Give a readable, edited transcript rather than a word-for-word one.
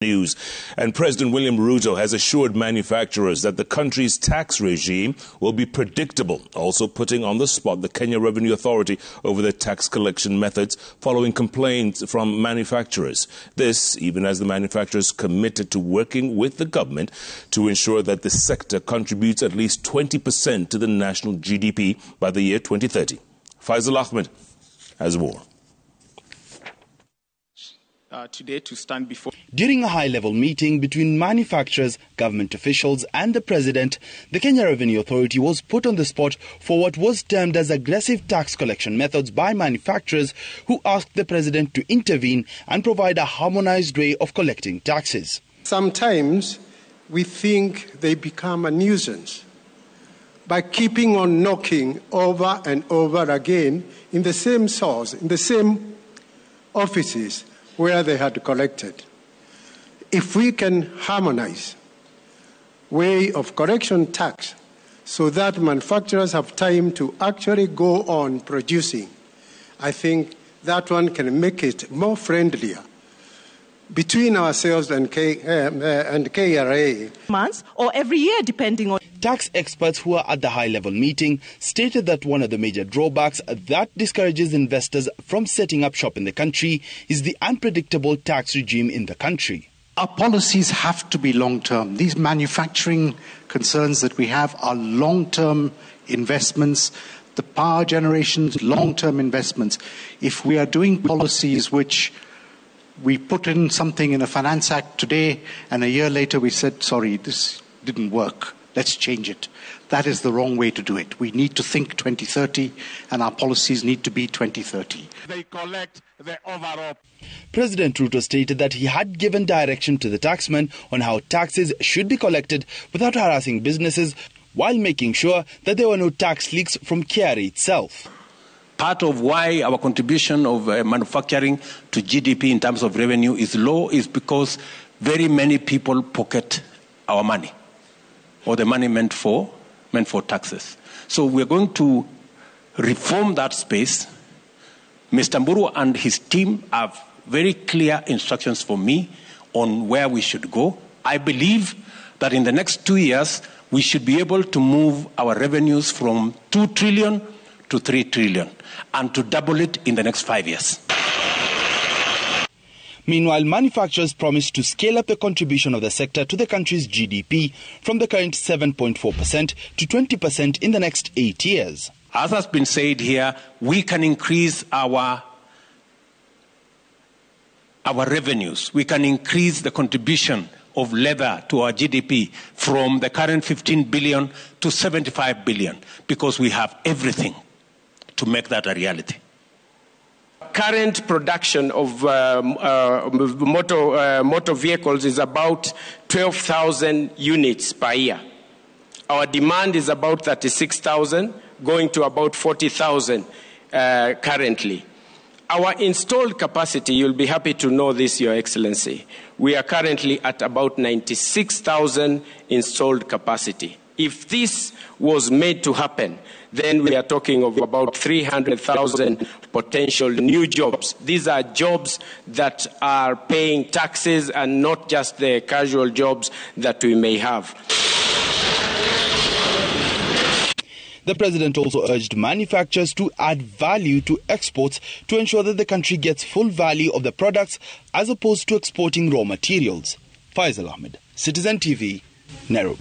News. And President William Ruto has assured manufacturers that the country's tax regime will be predictable, also putting on the spot the Kenya Revenue Authority over their tax collection methods following complaints from manufacturers. This, even as the manufacturers committed to working with the government to ensure that the sector contributes at least 20% to the national GDP by the year 2030. Faizal Ahmed has more. Today to stand before. During a high-level meeting between manufacturers, government officials and the President, the Kenya Revenue Authority was put on the spot for what was termed as aggressive tax collection methods by manufacturers who asked the President to intervene and provide a harmonized way of collecting taxes. Sometimes we think they become a nuisance by keeping on knocking over and over again in the same source, in the same offices where they had collected. If we can harmonize way of collection tax so that manufacturers have time to actually go on producing, I think that one can make it more friendlier between ourselves and KRA. Months or every year, depending on. Tax experts who were at the high-level meeting stated that one of the major drawbacks that discourages investors from setting up shop in the country is the unpredictable tax regime in the country. Our policies have to be long-term. These manufacturing concerns that we have are long-term investments. The power generations, long-term investments. If we are doing policies which we put in something in a finance act today and a year later we said, sorry, this didn't work. Let's change it. That is the wrong way to do it. We need to think 2030 and our policies need to be 2030. They collect the overall. President Ruto stated that he had given direction to the taxmen on how taxes should be collected without harassing businesses while making sure that there were no tax leaks from KRA itself. Part of why our contribution of manufacturing to GDP in terms of revenue is low is because very many people pocket our money, or the money meant for taxes. So we're going to reform that space. Mr. Mburu and his team have very clear instructions for me on where we should go. I believe that in the next 2 years, we should be able to move our revenues from 2 trillion to 3 trillion and to double it in the next 5 years. Meanwhile, manufacturers promised to scale up the contribution of the sector to the country's GDP from the current 7.4% to 20% in the next 8 years. As has been said here, we can increase our revenues. We can increase the contribution of leather to our GDP from the current 15 billion to 75 billion because we have everything to make that a reality. Current production of motor vehicles is about 12,000 units per year. Our demand is about 36,000, going to about 40,000 currently. Our installed capacity, you'll be happy to know this, Your Excellency, we are currently at about 96,000 installed capacity. If this was made to happen, then we are talking of about 300,000 potential new jobs. These are jobs that are paying taxes and not just the casual jobs that we may have. The President also urged manufacturers to add value to exports to ensure that the country gets full value of the products as opposed to exporting raw materials. Faizal Ahmed, Citizen TV, Nairobi.